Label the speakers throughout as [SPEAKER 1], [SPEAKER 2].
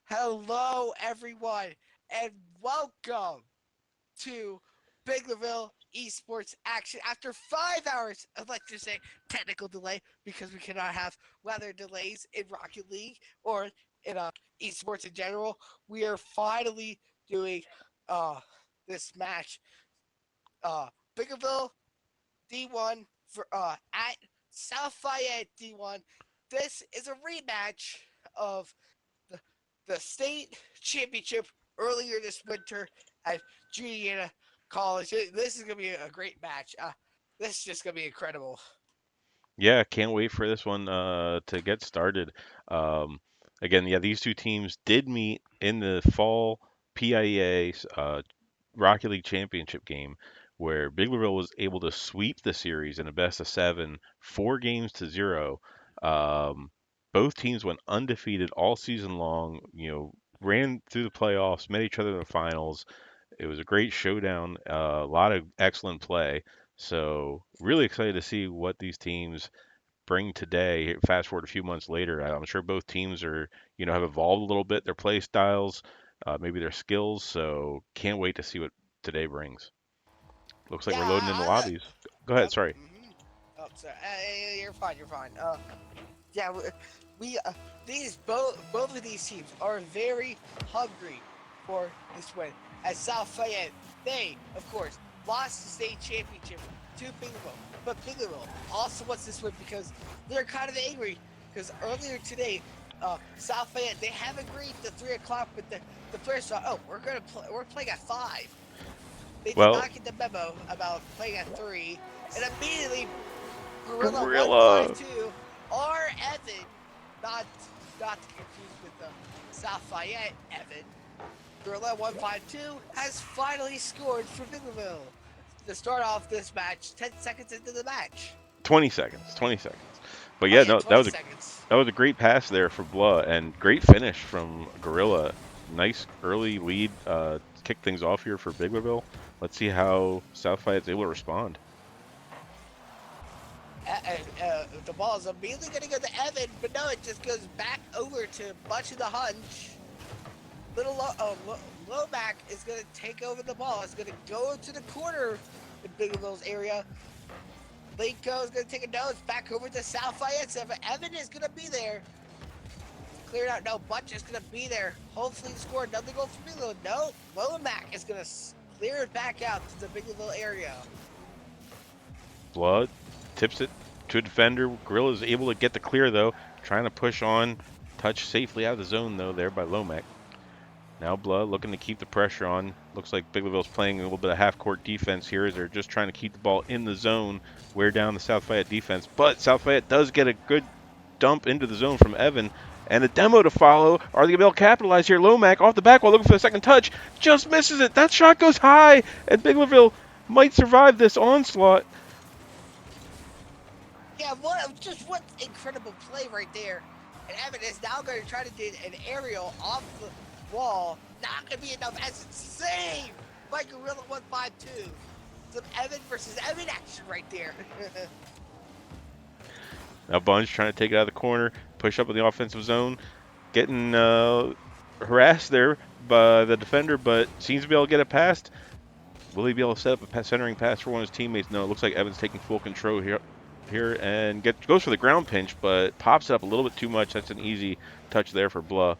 [SPEAKER 1] Hello, everyone, and welcome to Biglerville Esports Action. After 5 hours of, let's just say, technical delay, because we cannot have weather delays in Rocket League or in esports in general, we are finally doing uh this match. Biglerville D1 for at South Fayette D1. This is a rematch of the, the state championship earlier this winter at Juniata College. This is going to be a great match. This is just going to be incredible.
[SPEAKER 2] Yeah, can't wait for this one to get started. Um, Again, yeah, these two teams did meet in the fall PIEA Rocket League Championship game, where Biglerville was able to sweep the series in a best of seven, 4 games to 0. Um, both teams went undefeated all season long. Ran through the playoffs, met each other in the finals. It was a great showdown, a lot of excellent play. So really excited to see what these teams bring today. Fast forward a few months later, I'm sure both teams have evolved a little bit, their play styles, maybe their skills. So can't wait to see what today brings. Looks like
[SPEAKER 1] Yeah,
[SPEAKER 2] we're loading in the
[SPEAKER 1] I
[SPEAKER 2] lobbies. Go ahead.
[SPEAKER 1] yep.
[SPEAKER 2] Sorry.
[SPEAKER 1] Oh, sorry. You're fine. You're fine. Yeah, we these both of these teams are very hungry for this win. As South Fayette, they of course lost the state championship to Binghamton, but Binghamton also wants this win because they're kind of angry because earlier today, South Fayette they have agreed to 3 o'clock, but the players thought, oh, we're playing at 5. They did
[SPEAKER 2] Well,
[SPEAKER 1] not get the memo about playing at 3, and immediately Gorilla
[SPEAKER 2] Gorilla.
[SPEAKER 1] 152 or Evan, not not to confuse with the South Fayette Evan. Gorilla 152 has finally scored for Biglerville to start off this match. 10 seconds into the match.
[SPEAKER 2] 20 seconds. 20 seconds. But
[SPEAKER 1] Oh
[SPEAKER 2] yeah,
[SPEAKER 1] yeah,
[SPEAKER 2] no, that
[SPEAKER 1] 20
[SPEAKER 2] was a
[SPEAKER 1] seconds.
[SPEAKER 2] that was a great pass there for Blah and great finish from Gorilla. Nice early lead. Kick things off here for Biglerville. Let's see how South Fayette's able to respond.
[SPEAKER 1] The ball is immediately going to go to Evan, but no, it just goes back over to Bunch of the Hunch. Lomac is going to take over the ball. It's going to go into the corner in Biglerville's area. Linko is going to take a nose back over to South Fayette. Evan is going to be there. Cleared out. No, Butch is going to be there. Hopefully score another goal for Biglerville. No, Lomac is going to clear it back out to the Biglerville area.
[SPEAKER 2] Blood tips it to a defender. Gorilla is able to get the clear though, trying to push on. Touch safely out of the zone though there by Lomac. Now Blood looking to keep the pressure on. Looks like Biglerville's playing a little bit of half-court defense here as they're just trying to keep the ball in the zone, wear down the South Fayette defense. But South Fayette does get a good dump into the zone from Evan. And a demo to follow. Are they going to be able to capitalize here? Lomac off the back while looking for the second touch. Just misses it. That shot goes high. And Biglerville might survive this onslaught.
[SPEAKER 1] Yeah, what incredible play right there. And Evan is now going to try to do an aerial off the wall. Not going to be enough as it's saved by Gorilla 152. Some Evan versus Evan action right there.
[SPEAKER 2] Now Bunch trying to take it out of the corner, push up in the offensive zone, getting harassed there by the defender, but seems to be able to get it past. Will he be able to set up a centering pass for one of his teammates? No, it looks like Evans taking full control here and goes for the ground pinch, but pops it up a little bit too much. That's an easy touch there for Blah.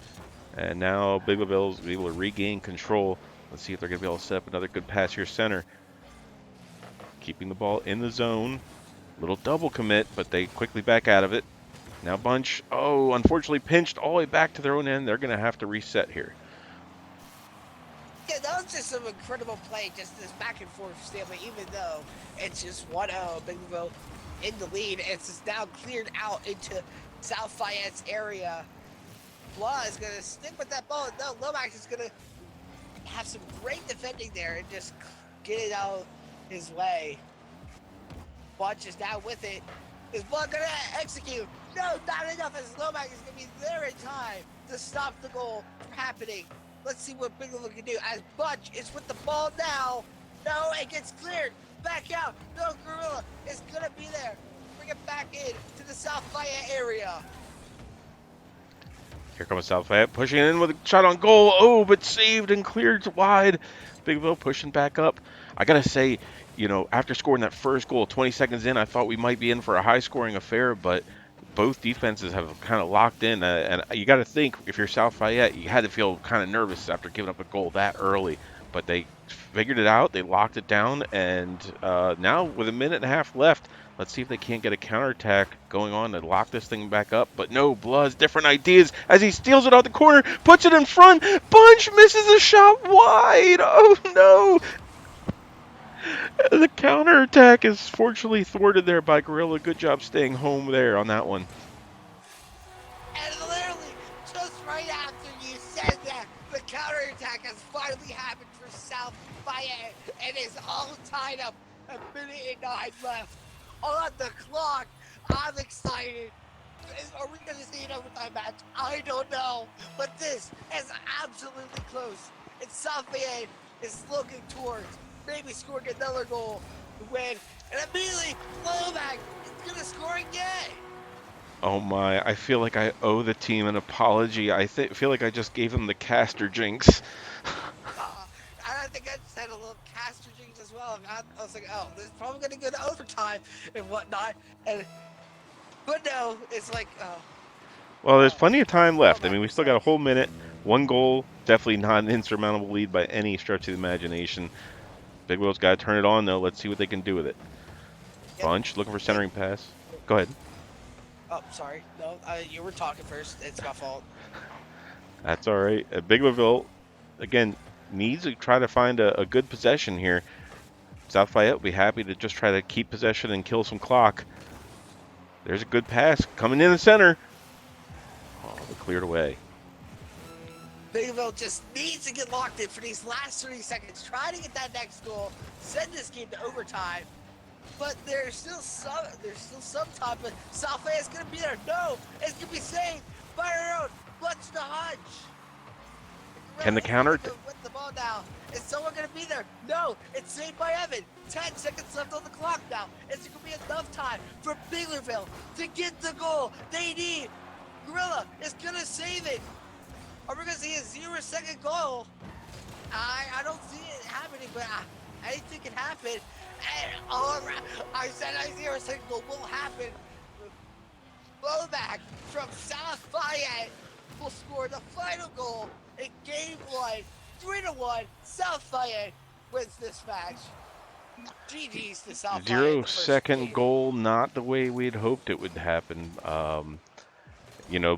[SPEAKER 2] And now Biglerville's able to regain control. Let's see if they're going to be able to set up another good pass here center. Keeping the ball in the zone. Little double commit, but they quickly back out of it. Now Bunch, unfortunately pinched all the way back to their own end. They're going to have to reset here.
[SPEAKER 1] Yeah, that was just some incredible play, just this back and forth standpoint, even though it's just 1-0, Biglerville in the lead. It's just now cleared out into South Fayette's area. Blah is going to stick with that ball. No, Lomax is going to have some great defending there and just get it out his way. Bunch is now with it. Is Blah going to execute? No, not enough, as Lomax is going to be there in time to stop the goal from happening. Let's see what Biglerville can do as Bunch is with the ball now. No, it gets cleared. Back out. No, Gorilla is going to be there. Bring it back in to the South Fayette area.
[SPEAKER 2] Here comes South Fayette pushing in with a shot on goal. Oh, but saved and cleared wide. Bigville pushing back up. I gotta say, after scoring that first goal, 20 seconds in, I thought we might be in for a high-scoring affair, but both defenses have kind of locked in. And you got to think, if you're South Fayette, you had to feel kind of nervous after giving up a goal that early. But they figured it out. They locked it down, and now with a minute and a half left, let's see if they can't get a counterattack going on to lock this thing back up. But no, Bloods, different ideas as he steals it out the corner, puts it in front. Bunch misses a shot wide. Oh no! The counterattack is fortunately thwarted there by Gorilla. Good job staying home there on that one.
[SPEAKER 1] And literally, just right after you said that, the counterattack has finally happened for South Fayette, and it's all tied up. A minute and 9 left on the clock. I'm excited. Are we going to see an overtime match? I don't know. But this is absolutely close. And South Fayette is looking towards maybe scoring another goal to win. And immediately, Blowback is going to score again.
[SPEAKER 2] Oh my, I feel like I owe the team an apology. I feel like I just gave them the caster jinx.
[SPEAKER 1] I think I just had a little caster jinx as well. I was like, oh, this is probably going to go to overtime and whatnot. But no, it's like,
[SPEAKER 2] Well, there's plenty of time left. I
[SPEAKER 1] Blowback
[SPEAKER 2] mean, we still got a
[SPEAKER 1] themselves.
[SPEAKER 2] whole minute. One goal, definitely not an insurmountable lead by any stretch of the imagination. Big Will's got to turn it on, though. Let's see what they can do with it.
[SPEAKER 1] Yep.
[SPEAKER 2] Bunch looking for centering pass. Go ahead.
[SPEAKER 1] Oh, sorry. No, you were talking first. It's my fault.
[SPEAKER 2] That's all right. Big Willville, again, needs to try to find a good possession here. South Fayette will be happy to just try to keep possession and kill some clock. There's a good pass coming in the center. Oh, they cleared away.
[SPEAKER 1] Bigville just needs to get locked in for these last 30 seconds. Try to get that next goal. Send this game to overtime. But there's still some time. But South Fayette's gonna be there. No, it's gonna be saved by their own. What's the hunch?
[SPEAKER 2] Can the counter?
[SPEAKER 1] With the ball now. Is someone gonna be there? No, it's saved by Evan. 10 seconds left on the clock now. Is it gonna be enough time for Biglerville to get the goal they need? Gorilla is gonna save it. Are we gonna see a 0-second goal? I don't see it happening, but anything can happen. And all right, I said a 0-second goal will happen. Blowback from South Fayette will score the final goal in Game 1. 3-1. South Fayette wins this match. GG's to South Fayette.
[SPEAKER 2] 0-second goal, not the way we'd hoped it would happen.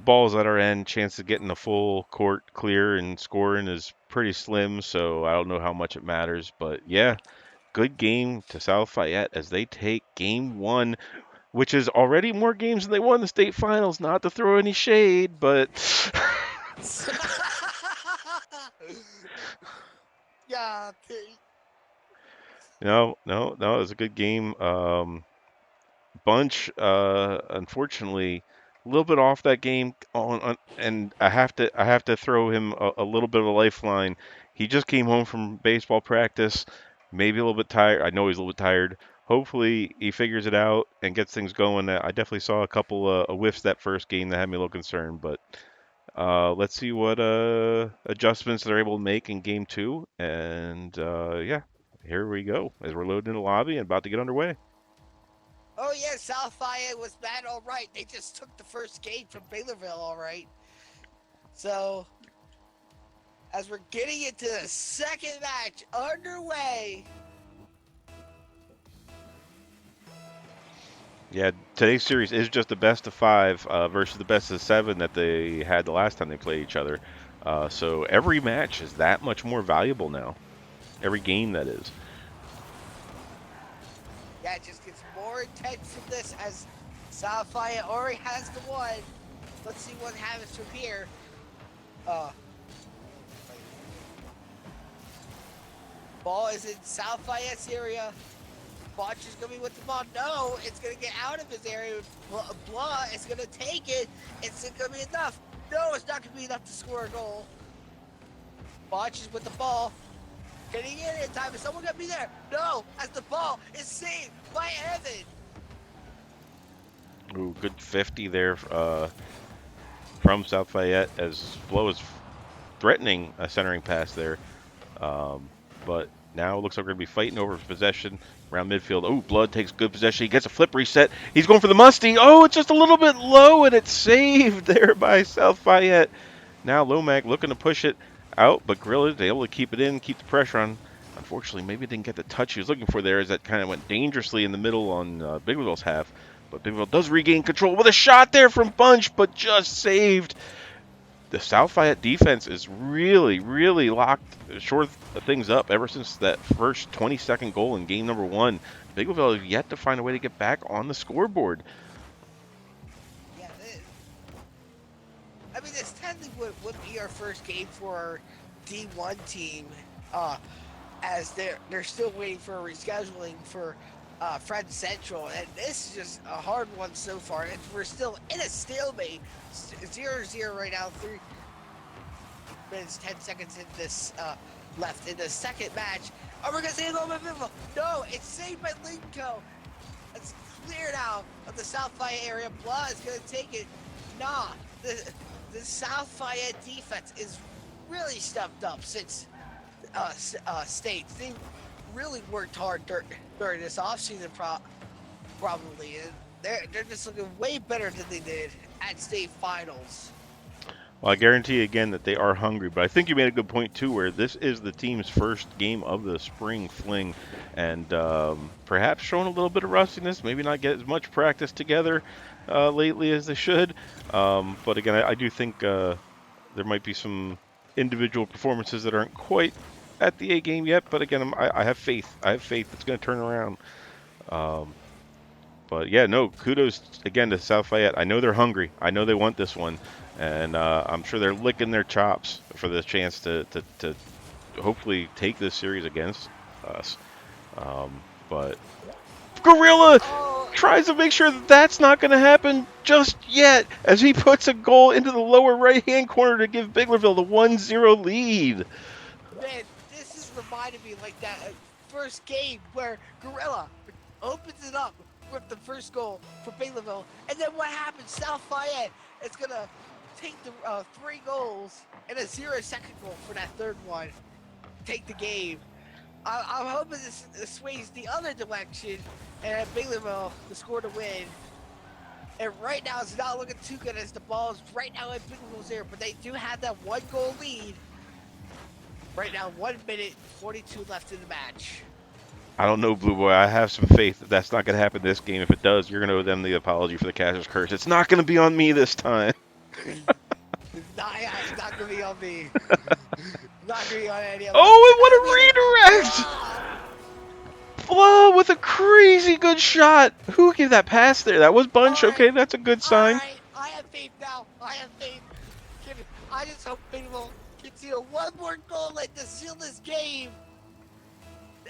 [SPEAKER 2] Balls at our end, chance of getting the full court clear and scoring is pretty slim, so I don't know how much it matters. But yeah, good game to South Fayette as they take Game 1, which is already more games than they won the state finals. Not to throw any shade, but
[SPEAKER 1] Yeah.
[SPEAKER 2] no, it was a good game. Bunch, unfortunately, a little bit off that game and I have to throw him a little bit of a lifeline. He just came home from baseball practice, maybe a little bit tired. I know he's a little bit tired. Hopefully he figures it out and gets things going. I definitely saw a couple of whiffs that first game that had me a little concerned, but let's see what adjustments they're able to make in game 2. And yeah, here we go as we're loading in the lobby and about to get underway.
[SPEAKER 1] Oh yeah, South Fayette was bad, all right. They just took the first game from Baylorville, all right. So, as we're getting into the second match underway.
[SPEAKER 2] Yeah, today's series is just the best of 5 versus the best of 7 that they had the last time they played each other. So every match is that much more valuable now. Every game, that is.
[SPEAKER 1] Yeah, it just gets more intense from this as South Fayette already has the one. Let's see what happens from here. Ball is in South Fayette's area. Botch is going to be with the ball. No, it's going to get out of his area. Blah is going to take it. It's going to be enough. No, it's not going to be enough to score a goal. Botch is with the ball. Can he get it in time? Is someone going to be there? No, as the ball is saved by Evan.
[SPEAKER 2] Ooh, good 50 there from South Fayette as Flo is threatening a centering pass there. But now it looks like we're going to be fighting over possession around midfield. Oh, Blood takes good possession. He gets a flip reset. He's going for the musty. Oh, it's just a little bit low, and it's saved there by South Fayette. Now Lomac looking to push it out, but Gorilla is able to keep it in, keep the pressure on. Unfortunately, maybe didn't get the touch he was looking for there, as that kind of went dangerously in the middle on Bigwell's half. But Bigwell does regain control with a shot there from Bunch, but just saved. The South Fayette defense is really, really locked, shored things up ever since that first 20-second goal in game number 1. Bigwell has yet to find a way to get back on the scoreboard.
[SPEAKER 1] Yeah, I mean, this technically would be our first game for our D1 team, as they're still waiting for a rescheduling for Friend Central, and this is just a hard one so far. And we're still in a stalemate, 0-0 right now. 3 minutes 10 seconds in this left in the second match. Oh, we're gonna say a goal by Vivo. No, it's saved by Linko. It's cleared out of the South Fayette area. Blood is gonna take it. Nah, the South Fayette defense is really stepped up since States. They really worked hard during this offseason probably, and they're just looking way better than they did at state finals.
[SPEAKER 2] Well, I guarantee again that they are hungry, but I think you made a good point too, where this is the team's first game of the spring fling, and perhaps showing a little bit of rustiness, maybe not get as much practice together lately as they should. But again, I do think there might be some individual performances that aren't quite at the A game yet, but again, I have faith. I have faith it's going to turn around. But yeah, no, kudos again to South Fayette. I know they're hungry. I know they want this one, and I'm sure they're licking their chops for the chance to hopefully take this series against us. But Gorilla tries to make sure that that's not going to happen just yet, as he puts a goal into the lower right-hand corner to give Biglerville the 1-0 lead.
[SPEAKER 1] Man, this is reminding me like that first game where Gorilla opens it up with the first goal for Biglerville, and then what happens? South Fayette is gonna take the 3 goals and a 0-second goal for that third one. Take the game. I'm hoping this sways the other direction, and Biglerville to score to win. And right now it's not looking too good as the ball's right now at Biglerville's there, but they do have that 1-goal lead. Right now, 1 minute 42 left in the match.
[SPEAKER 2] I don't know, Blue Boy. I have some faith that that's not going to happen this game. If it does, you're going to owe them the apology for the Cashers curse. It's not going to be on me this time.
[SPEAKER 1] It's not going to be on me. Not going to be on any of us.
[SPEAKER 2] Oh, and what a redirect! Flo with a crazy good shot. Who gave that pass there? That was Bunch.
[SPEAKER 1] Right.
[SPEAKER 2] Okay, that's a good sign.
[SPEAKER 1] All right, I have faith now. I have faith. I just hope Biglerville can seal 1 more goal to seal this game.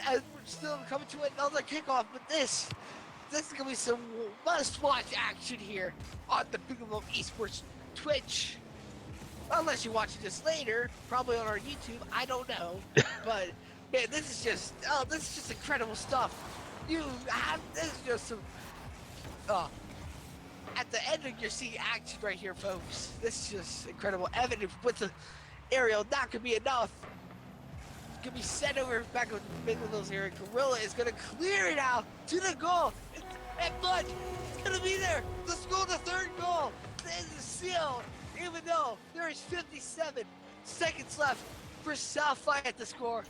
[SPEAKER 1] As we're still coming to another kickoff, but this is gonna be some must-watch action here on the Biglerville Esports Twitch. Unless you watch this later, probably on our YouTube. I don't know, but man, this is just incredible stuff. This is just some. At the end of your seeing action right here, folks. This is just incredible. Evidence with the aerial not gonna be enough. Gonna be sent over back with Biglerville's area. Gorilla is gonna clear it out to the goal. And Bunch is gonna be there to score the 3rd goal. This is sealed, even though there is 57 seconds left for South Fayette to score.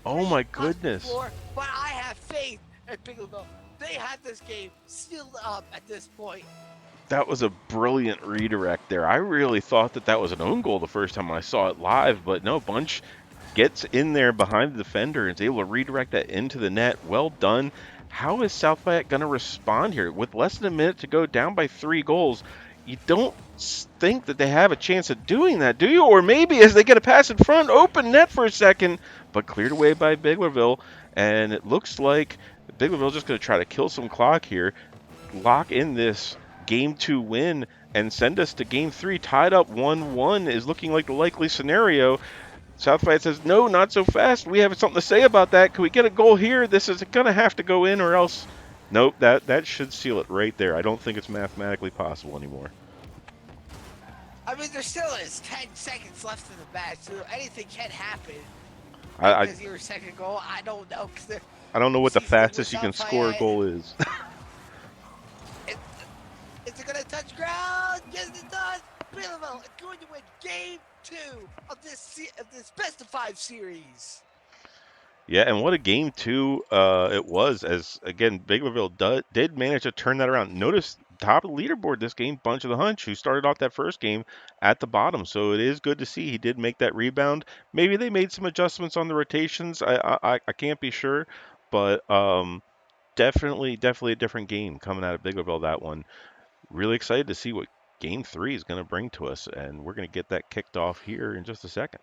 [SPEAKER 2] Oh my goodness.
[SPEAKER 1] But I have faith at Biglerville. They have this game sealed up at this point.
[SPEAKER 2] That was a brilliant redirect there. I really thought that was an own goal the first time I saw it live, but no, Bunch gets in there behind the defender and is able to redirect that into the net. Well done. How is South Fayette going to respond here? With less than a minute to go, down by 3 goals, you don't think that they have a chance of doing that, do you? Or maybe as they get a pass in front, open net for a second, but cleared away by Biglerville. And it looks like Biglerville just going to try to kill some clock here, lock in this Game 2 win, and send us to Game 3 tied up 1-1 is looking like the likely scenario. South Fayette says, no, not so fast. We have something to say about that. Can we get a goal here? This is going to have to go in or else. Nope, that should seal it right there. I don't think it's mathematically possible anymore.
[SPEAKER 1] I mean, there still is 10 seconds left in the match, so anything can happen.
[SPEAKER 2] I, I
[SPEAKER 1] With your second goal, I don't know, because
[SPEAKER 2] I don't know what the
[SPEAKER 1] see, with
[SPEAKER 2] fastest you can
[SPEAKER 1] South
[SPEAKER 2] score a
[SPEAKER 1] Fayette,
[SPEAKER 2] goal is.
[SPEAKER 1] it, is it going to touch ground? Yes, it does. Billable is going to win game 2 of this best of 5 series.
[SPEAKER 2] Yeah, and what a game two it was. As again, did manage to turn that around. Notice top of the leaderboard this game, Bunch of the Hunch, who started off that first game at the bottom. So it is good to see he did make that rebound. Maybe they made some adjustments on the rotations. I can't be sure, but definitely a different game coming out of Biglerville. That one. Really excited to see what game three is going to bring to us, and we're going to get that kicked off here in just a second.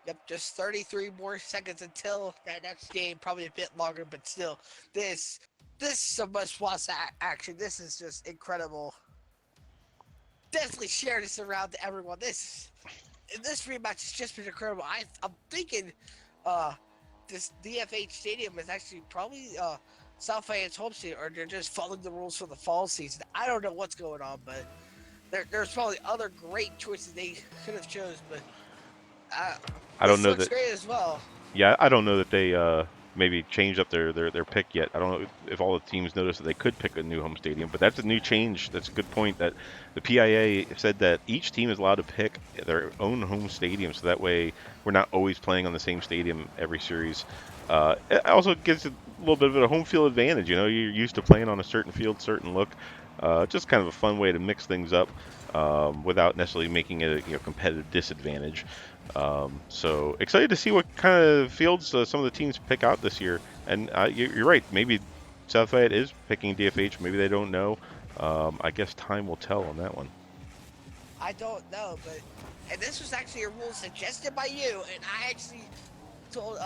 [SPEAKER 1] Yep, just 33 more seconds until that next game. Probably a bit longer, but still, this this is some must-watch action. This is just incredible. Definitely share this around to everyone. This rematch has just been incredible. I'm thinking, uh, this DFH Stadium is actually probably South Fayett's home stadium, or they're just following the rules for the fall season. I don't know what's going on, but there's probably other great choices they could have chose, but uh,
[SPEAKER 2] I don't
[SPEAKER 1] this
[SPEAKER 2] know
[SPEAKER 1] looks
[SPEAKER 2] that.
[SPEAKER 1] great as well.
[SPEAKER 2] Yeah, I don't know that they maybe changed up their pick yet. I don't know if all the teams noticed that they could pick a new home stadium, but that's a new change. That's a good point. That the PIA said that each team is allowed to pick their own home stadium, so that way we're not always playing on the same stadium every series. It also gives a little bit of a home field advantage. You know, you're used to playing on a certain field, certain look. Just kind of a fun way to mix things up without necessarily making it a competitive disadvantage. So excited to see what kind of fields some of the teams pick out this year. And you're right. Maybe South Fayette is picking DFH. Maybe they don't know. I guess time will tell on that one.
[SPEAKER 1] I don't know, but and this was actually a rule suggested by you, and I actually told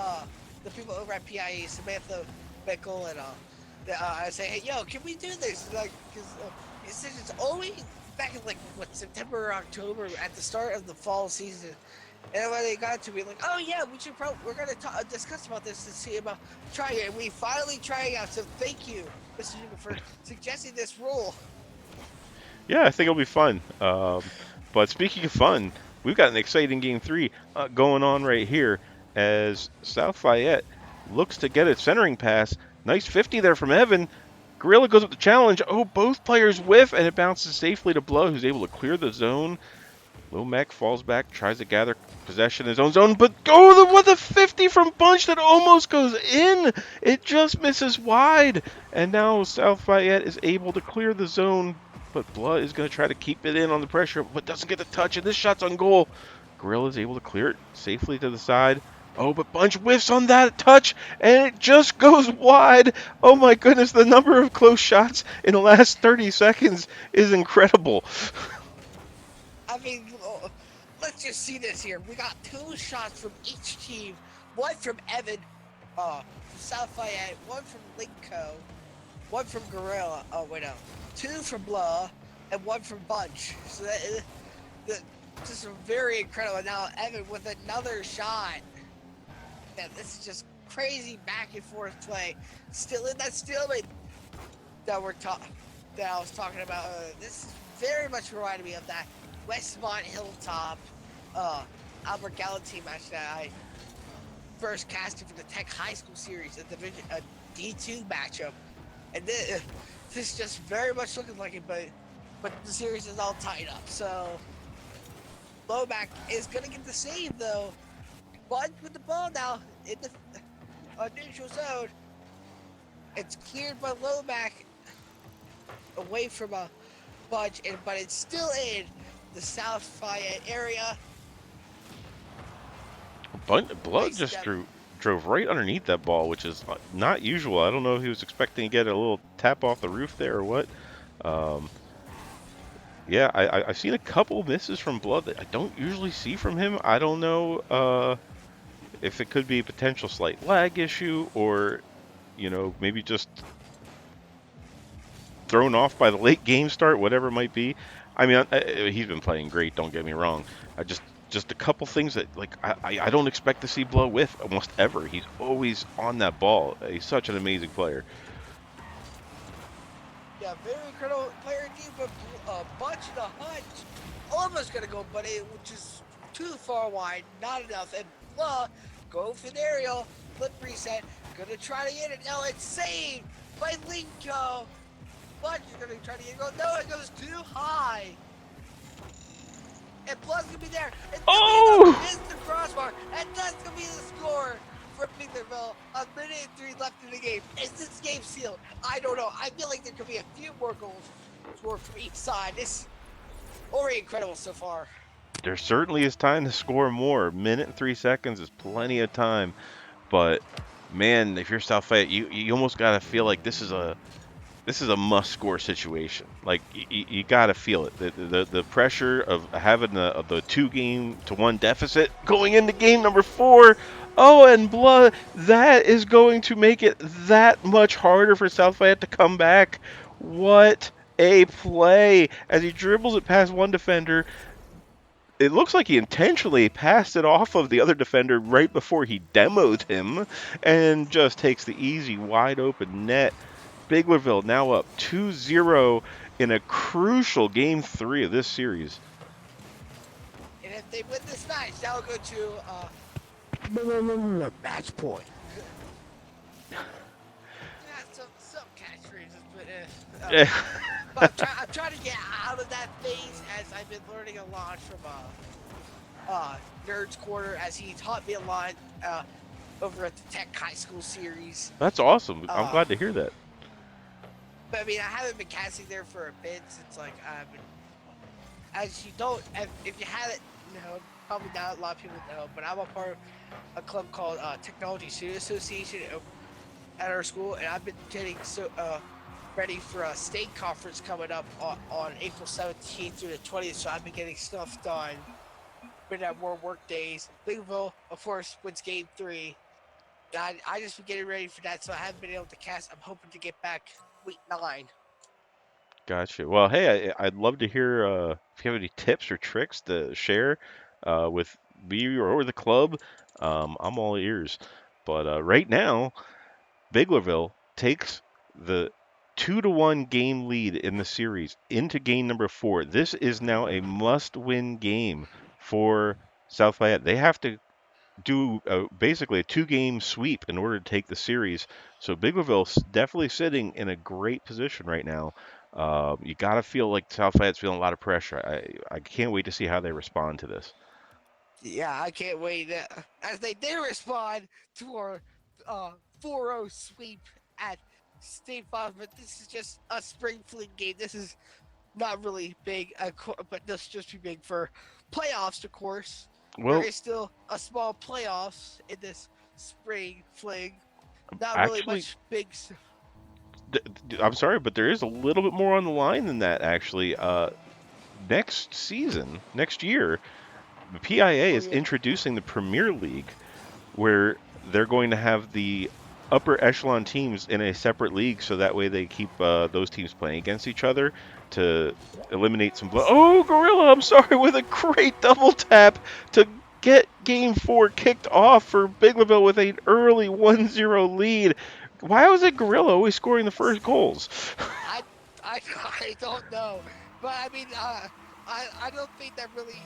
[SPEAKER 1] the people over at PIE, Samantha Bickle, and I say, hey, yo, can we do this? Like, because it's only back in like what September or October at the start of the fall season. And when they got to me, like, oh yeah, we're gonna discuss about this and see about trying it. And we finally trying out. So thank you, Mr. Newman, for suggesting this rule.
[SPEAKER 2] Yeah, I think it'll be fun. But speaking of fun, we've got an exciting game three going on right here as South Fayette looks to get its centering pass. Nice 50 there from Evan. Gorilla goes up the challenge. Oh, both players whiff, and it bounces safely to Blow, who's able to clear the zone. Lomac falls back, tries to gather possession in his own zone, but with a 50 from Bunch that almost goes in. It just misses wide. And now South Fayette is able to clear the zone, but Blood is going to try to keep it in on the pressure, but doesn't get the touch, and this shot's on goal. Gorilla is able to clear it safely to the side. Oh, but Bunch whiffs on that touch, and it just goes wide. Oh my goodness, the number of close shots in the last 30 seconds is incredible.
[SPEAKER 1] I mean, let's just see this here. We got 2 shots from each team. One from Evan, from South Fayette. One from Linko. One from Gorilla. Oh wait, no. 2 from Blah, and 1 from Bunch. So that just very incredible. Now Evan with another shot. Yeah, this is just crazy back and forth play. Still in that stalemate that that I was talking about. This very much reminded me of that Westmont Hilltop Albert Gallatin match that I first casted for the Tech High School Series, a D2 matchup. And this is just very much looking like it, but the series is all tied up. So Lomac is gonna get the save though. But with the ball now in the neutral zone, it's cleared by Lomac away from a bunch, but it's still in the South Fayette area.
[SPEAKER 2] Blood
[SPEAKER 1] Nice
[SPEAKER 2] just
[SPEAKER 1] step.
[SPEAKER 2] drove right underneath that ball, which is not usual. I don't know if he was expecting to get a little tap off the roof there or what. Um, yeah, I've seen a couple misses from Blood that I don't usually see from him. I don't know if it could be a potential slight lag issue or, maybe just thrown off by the late game start, whatever it might be. I mean, he's been playing great. Don't get me wrong. I just a couple things that I don't expect to see Blow with almost ever. He's always on that ball. He's such an amazing player.
[SPEAKER 1] Yeah, very critical player indeed, but Bunch the Hunt almost gonna go, but it was just too far wide, not enough. And go for the aerial, flip reset, gonna try to get it. No, it's saved by Linko. But he's gonna try to get it. No, it goes too high. And Blood's gonna be there. It's gonna be enough.
[SPEAKER 2] Oh!
[SPEAKER 1] It's the crossbar, and that's gonna be the score for Biglerville. A minute and 3 left in the game. Is this game sealed? I don't know. I feel like there could be a few more goals scored from each side. It's already incredible so far.
[SPEAKER 2] There certainly is time to score more. Minute and 3 seconds is plenty of time. But man, if you're South Fayette, you almost gotta feel like this is a must score situation. Like you got to feel it. The pressure of having the 2-game-to-1 deficit going into game number 4. Oh, and blood, that is going to make it that much harder for South Fayette to come back. What a play as he dribbles it past one defender. It looks like he intentionally passed it off of the other defender right before he demoed him and just takes the easy wide open net. Biglerville now up 2-0 in a crucial game 3 of this series.
[SPEAKER 1] And if they win this match, that'll go to match point. Some catchphrases, but I'm trying to get out of that phase as I've been learning a lot from Nerd's Corner as he taught me a lot over at the Tech High School series.
[SPEAKER 2] That's awesome. I'm
[SPEAKER 1] Uh,
[SPEAKER 2] glad to hear that.
[SPEAKER 1] but I mean, I haven't been casting there for a bit since like I've been. As you don't, if you haven't, probably not a lot of people know, but I'm a part of a club called Technology Student Association at our school, and I've been getting ready for a state conference coming up on April 17th through the 20th. So I've been getting stuff done. Been at more work days. Bigville, of course, wins game 3. And I just been getting ready for that, so I haven't been able to cast. I'm hoping to get back week 9.
[SPEAKER 2] Gotcha. Well, hey, I'd love to hear if you have any tips or tricks to share with me or the club. I'm all ears. But right now, Biglerville takes the 2-1 game lead in the series into game number 4. This is now a must-win game for South Fayette. They have to do basically a 2-game sweep in order to take the series. So Biglerville's definitely sitting in a great position right now. You got to feel like South Fayette's feeling a lot of pressure. I can't wait to see how they respond to this.
[SPEAKER 1] Yeah, I can't wait as they did respond to our 4-0 sweep at State Farm, but this is just a spring fling game. This is not really big, but this just be big for playoffs, of course. There
[SPEAKER 2] Well,
[SPEAKER 1] is still a small playoffs in this spring fling. Not really
[SPEAKER 2] actually,
[SPEAKER 1] much big.
[SPEAKER 2] I'm sorry, but there is a little bit more on the line than that, actually. Next season, next year, the PIA
[SPEAKER 1] Oh
[SPEAKER 2] is
[SPEAKER 1] yeah.
[SPEAKER 2] introducing the Premier League, where they're going to have the upper echelon teams in a separate league, so that way they keep those teams playing against each other to eliminate some blood. Oh, Gorilla, I'm sorry, with a great double tap to get Game 4 kicked off for Biglerville with an early 1-0 lead. Why was it Gorilla always scoring the first goals?
[SPEAKER 1] I, I, I don't know, but I mean, I don't think that really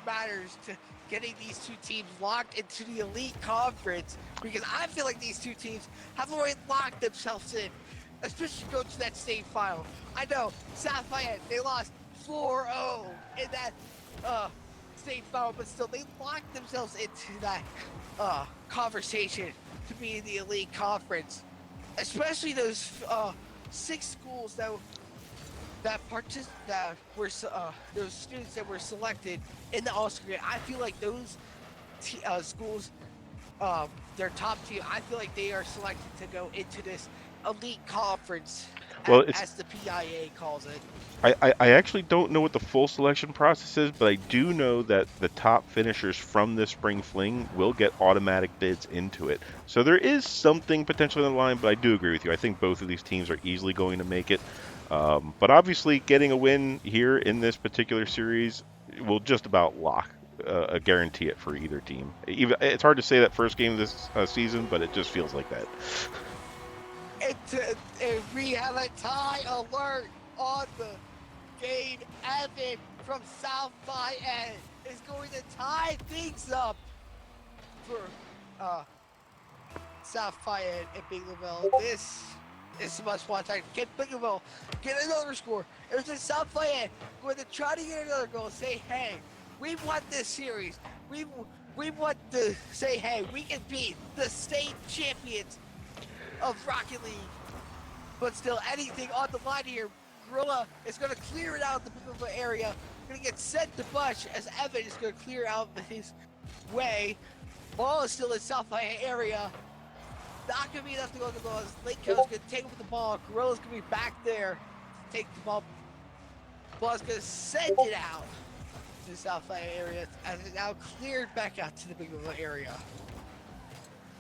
[SPEAKER 1] matters to getting these two teams locked into the elite conference because I feel like these two teams have already locked themselves in, especially going to that state final. I know South Fayette, they lost 4-0 in that state final, but still they locked themselves into that conversation to be in the elite conference, especially those 6 schools that were those students that were selected in the All-Star game. I feel like those schools, their top team, I feel like they are selected to go into this elite conference,
[SPEAKER 2] Well, it's
[SPEAKER 1] as the PIA calls it.
[SPEAKER 2] I actually don't know what the full selection process is, but I do know that the top finishers from this spring fling will get automatic bids into it. So there is something potentially on the line, but I do agree with you. I think both of these teams are easily going to make it. But obviously, getting a win here in this particular series will just about lock, guarantee it for either team. Even it's hard to say that first game of this season, but it just feels like that.
[SPEAKER 1] And we have a tie alert on the game. Evan from South Fayette is going to tie things up for uh, South Fayette and Binghamville. This is a must-watch. Get Binghamville, get another score. There's a South Fayette going to try to get another goal. Say, hey, we won this series. We want to say, hey, we can beat the state champions of Rocket League. But still, anything on the line here. Gorilla is going to clear it out of the Binghamville area. Going to get sent to Bush as Evan is going to clear out his way. Ball is still in South Fayette area. Not going to be enough to go to the goal. Lakeco's going to take over the ball. Gorilla's going to be back there to take the ball. Ball's going to send it out to the South Fayette area as it's now cleared back out to the Binghamville area.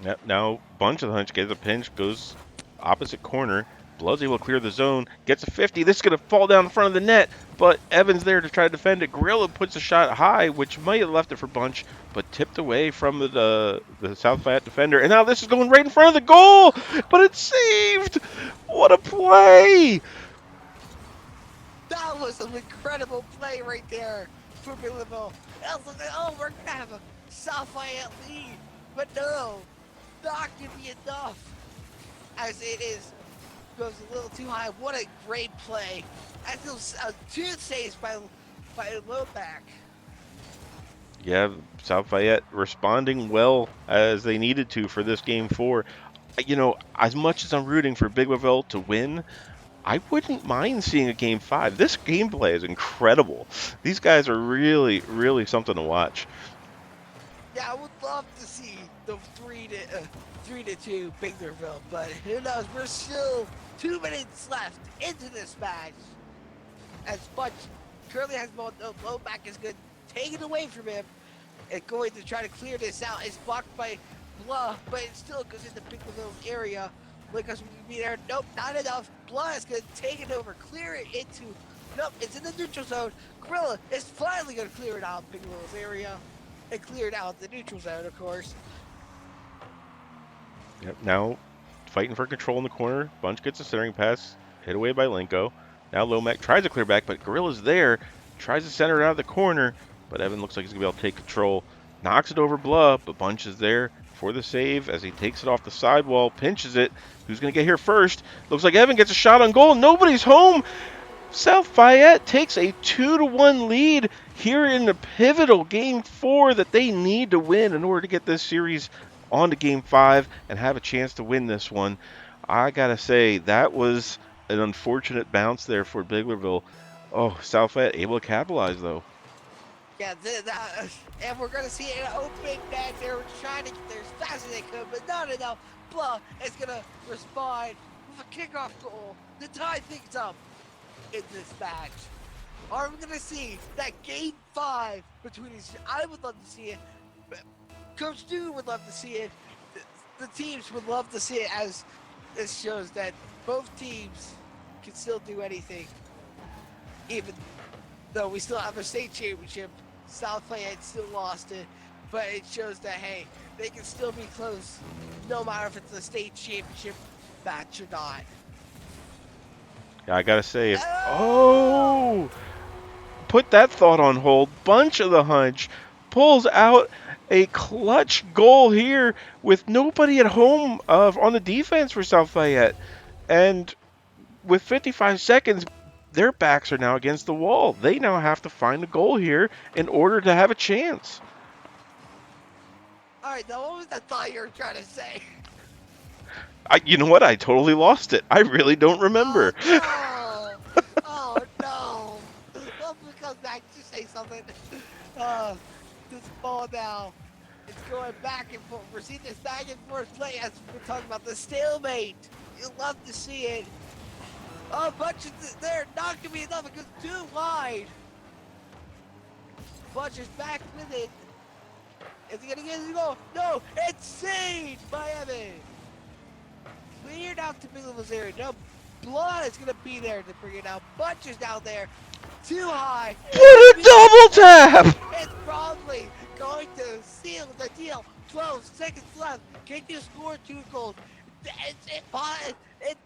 [SPEAKER 2] Yep, now Bunch of the Hunch gets a pinch, goes opposite corner. Blood's able to clear the zone, gets a 50. This is going to fall down in front of the net, but Evans there to try to defend it. Gorilla puts a shot high, which might have left it for Bunch, but tipped away from the South Fayette defender. And now this is going right in front of the goal, but it's saved. What a play!
[SPEAKER 1] That was an incredible play right there for Binghamville. I was like, oh, we're going to have a South Fayette lead. But no, not going to be enough. As it is, goes a little too high. What a great play. I feel two saves by Loback.
[SPEAKER 2] Yeah, South Fayette responding well as they needed to for this game 4. You know, as much as I'm rooting for Biglerville to win, I wouldn't mind seeing a game 5. This gameplay is incredible. These guys are really, really something to watch.
[SPEAKER 1] Yeah, I would love to see the 3-2 Biglerville, but who knows? We're still 2 minutes left into this match. As Bunch currently has ball, low back is good, taken away from him, and going to try to clear this out. It's blocked by Blah, but it still goes into Biglerville area. Because we be there. Nope, not enough. Blah is going to take it over, clear it into. Nope, it's in the neutral zone. Gorilla is finally going to clear it out of Biglerville's area. And clear it out the neutral zone, of course.
[SPEAKER 2] Yep, now fighting for control in the corner. Bunch gets a centering pass, hit away by Lenko. Now Lomac tries to clear back, but Gorilla's there. Tries to center it out of the corner, but Evan looks like he's going to be able to take control. Knocks it over Blah, but Bunch is there for the save as he takes it off the sidewall, pinches it. Who's going to get here first? Looks like Evan gets a shot on goal. Nobody's home. South Fayette takes a 2-1 lead here in the pivotal Game 4 that they need to win in order to get this series on to Game 5 and have a chance to win this one. I got to say, that was an unfortunate bounce there for Biglerville. Oh, South Fayette able to capitalize, though.
[SPEAKER 1] Yeah, and we're going to see an opening net. They were trying to get there as fast as they could, but not enough. Blah is going to respond with a kickoff goal to tie things up in this match. Are we going to see that Game 5 between these? I would love to see it. Coach Stu would love to see it. The teams would love to see it, as this shows that both teams can still do anything. Even though we still have a state championship, South Fayette still lost it, but it shows that, hey, they can still be close no matter if it's a state championship match or not.
[SPEAKER 2] Yeah, I gotta say, put that thought on hold. Bunch of the Hunch pulls out a clutch goal here with nobody at home on the defense for South Fayette. And with 55 seconds, their backs are now against the wall. They now have to find a goal here in order to have a chance.
[SPEAKER 1] All right, now what was that thought you were trying to say?
[SPEAKER 2] You know what? I totally lost it. I really don't remember.
[SPEAKER 1] Oh, no. Oh, no. Well, because back to say something. This ball now, it's going back and forth. We're seeing this back and forth play as we're talking about the stalemate. You'll love to see it. Oh, Bunch is there. Not going to be enough. It goes too wide. Bunch is back with it. Is he going to get it? No, it's saved by Evan. Cleared out to Biglerville's area. No, Blood is going to be there to bring it out. Bunch is down there. Too high.
[SPEAKER 2] What a double tap!
[SPEAKER 1] It's probably going to seal the deal. 12 seconds left. Can you score 2 goals? It's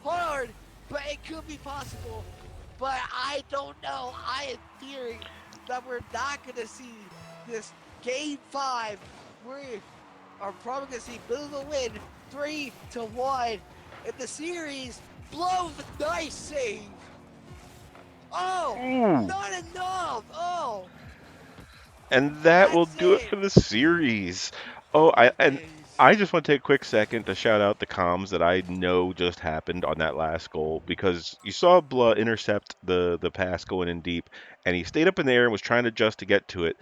[SPEAKER 1] hard, but it could be possible. but I don't know. I am fearing that we're not going to see this game 5. We are probably going to see Bill win 3-1 in the series. Blow, nice save. Oh,
[SPEAKER 2] Ooh.
[SPEAKER 1] not enough. Oh,
[SPEAKER 2] And that will
[SPEAKER 1] that's
[SPEAKER 2] do it
[SPEAKER 1] it.
[SPEAKER 2] for the series. Oh,
[SPEAKER 1] Oh,
[SPEAKER 2] I
[SPEAKER 1] jeez.
[SPEAKER 2] just want to take a quick second to shout out the comms that I know just happened on that last goal because you saw Blah intercept the pass going in deep, and he stayed up in the air and was trying to adjust to get to it.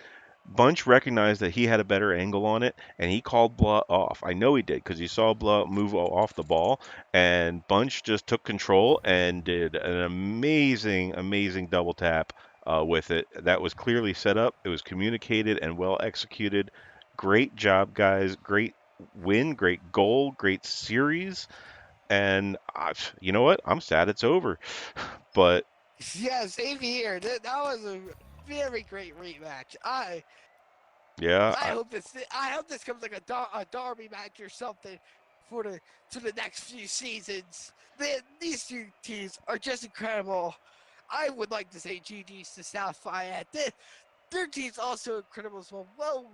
[SPEAKER 2] Bunch recognized that he had a better angle on it, and he called Blah off. I know he did because you saw Blah move off the ball, and Bunch just took control and did an amazing, amazing double tap with it. That was clearly set up. It was communicated and well executed. Great job, guys. Great win, great goal, great series. And you know what? I'm sad it's over. But
[SPEAKER 1] Yeah, same here. That was a very great rematch.
[SPEAKER 2] yeah,
[SPEAKER 1] I hope this comes like a derby match or something for the next few seasons. These two teams are just incredible. I would like to say GG's to South Fayette. Their team's also incredible as well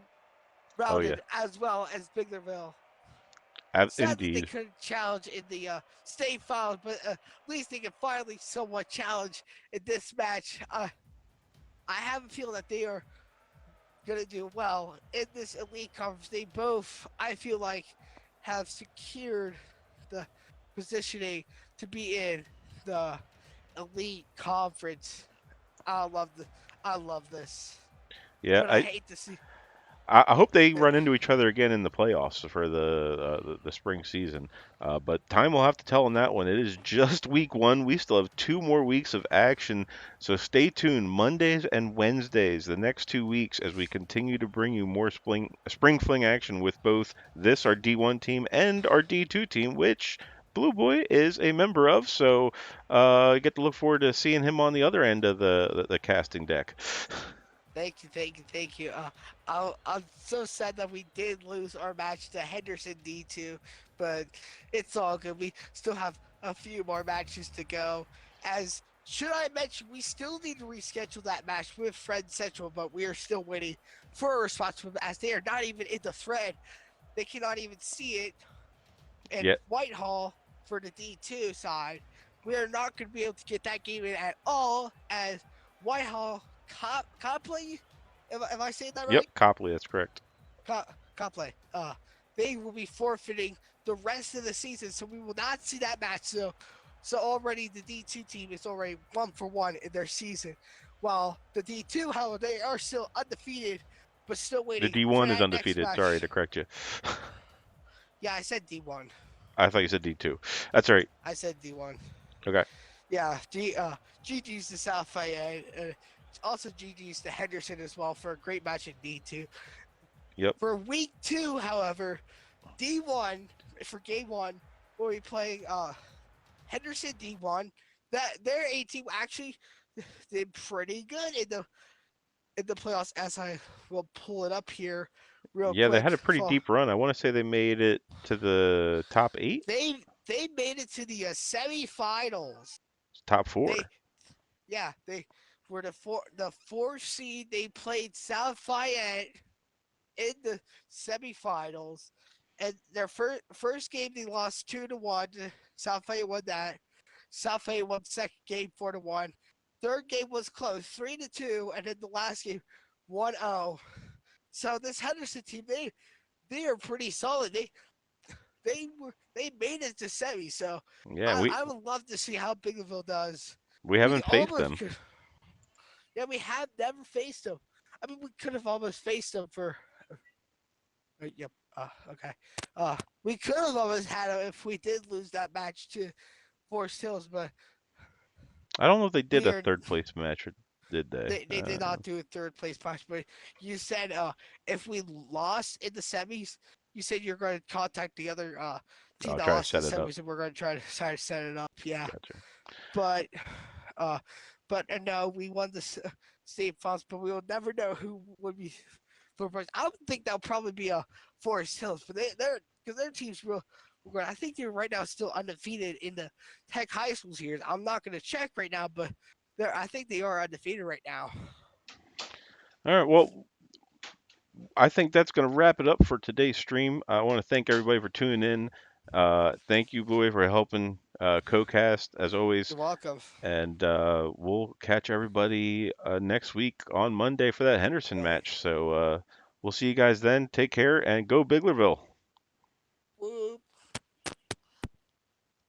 [SPEAKER 2] oh yeah,
[SPEAKER 1] rounded as well as Biglerville. Sadly, they
[SPEAKER 2] indeed.
[SPEAKER 1] couldn't challenge in the state finals, but at least they can finally somewhat challenge in this match. I have a feeling that they are going to do well in this elite conference. They both, I feel like, have secured the positioning to be in the elite conference. I love the, I love this,
[SPEAKER 2] Yeah,
[SPEAKER 1] but I hate to see.
[SPEAKER 2] I hope they run into each other again in the playoffs for the spring season. But time will have to tell on that one. It is just week one. We still have 2 more weeks of action, so stay tuned. Mondays and Wednesdays, the next 2 weeks, as we continue to bring you more spring fling action with both this our D1 team and our D2 team, which Blue Boy is a member of. So you get to look forward to seeing him on the other end of the casting deck.
[SPEAKER 1] Thank you, thank you, thank you. I'm so sad that we did lose our match to Henderson D2, but it's all good. We still have a few more matches to go. As should I mention, we still need to reschedule that match with Fred Central, but we are still waiting for a response from them as they are not even in the thread. They cannot even see it. And
[SPEAKER 2] Yeah,
[SPEAKER 1] Whitehall for the D2 side, we are not going to be able to get that game in at all as Whitehall Copley, am I saying that
[SPEAKER 2] yep,
[SPEAKER 1] right?
[SPEAKER 2] Copley, that's correct.
[SPEAKER 1] Copley. They will be forfeiting the rest of the season, so we will not see that match. So already the D2 team is already 1-1 in their season, while the D2, however, they are still undefeated, but still
[SPEAKER 2] The
[SPEAKER 1] waiting for
[SPEAKER 2] D1 is
[SPEAKER 1] that next
[SPEAKER 2] undefeated. Sorry
[SPEAKER 1] match.
[SPEAKER 2] to correct you.
[SPEAKER 1] Yeah, I said D1.
[SPEAKER 2] I thought you said D2. That's right.
[SPEAKER 1] I said D1.
[SPEAKER 2] Okay.
[SPEAKER 1] Yeah, GG's to South Fayette. Also GG's to Henderson as well for a great match in D2.
[SPEAKER 2] Yep.
[SPEAKER 1] For week 2, however, D1 for game 1, we'll be playing Henderson D1. That their A team actually did pretty good in the playoffs. As I will pull it up here real
[SPEAKER 2] Yeah, they
[SPEAKER 1] quick.
[SPEAKER 2] had a pretty
[SPEAKER 1] So
[SPEAKER 2] deep run. I want to say they made it to the top eight,
[SPEAKER 1] they made it to the semifinals.
[SPEAKER 2] top
[SPEAKER 1] They
[SPEAKER 2] four.
[SPEAKER 1] they were the fourth seed. They played South Fayette in the semifinals, and their first game they lost 2-1. South Fayette won that. South Fayette won second game 4-1. Third game was close, 3-2, and then the last game 1-0. So this Henderson team, they are pretty solid. They made it to semi. So
[SPEAKER 2] Yeah,
[SPEAKER 1] I would love to see how Biggville does.
[SPEAKER 2] we
[SPEAKER 1] We
[SPEAKER 2] haven't faced
[SPEAKER 1] almost
[SPEAKER 2] them.
[SPEAKER 1] could, yeah, we have never faced them. I mean, we could have almost faced them for. Yep. Okay. We could have almost had them if we did lose that match to Forest Hills, but
[SPEAKER 2] I don't know if they did
[SPEAKER 1] we
[SPEAKER 2] a
[SPEAKER 1] are.
[SPEAKER 2] third place match or did they?
[SPEAKER 1] They did not do a third place match, but you said if we lost in the semis, you said you're going to contact the other team
[SPEAKER 2] I'll
[SPEAKER 1] that
[SPEAKER 2] try to
[SPEAKER 1] lost in
[SPEAKER 2] set
[SPEAKER 1] the
[SPEAKER 2] it up.
[SPEAKER 1] semis, and we're going to try to set it up. Yeah,
[SPEAKER 2] Gotcha.
[SPEAKER 1] but uh, no, we won the state finals, but we will never know who would be for first. I would think that'll probably be a Forest Hills, but they're because their team's real. I think they're right now still undefeated in the Tech High Schools here. I'm not going to check right now, but I think they are undefeated right now.
[SPEAKER 2] All right, well, I think that's going to wrap it up for today's stream. I want to thank everybody for tuning in. Thank you, Louis, for helping co-cast as always,
[SPEAKER 1] You're welcome.
[SPEAKER 2] and we'll catch everybody next week on Monday for that Henderson match. So we'll see you guys then. Take care and go Biglerville.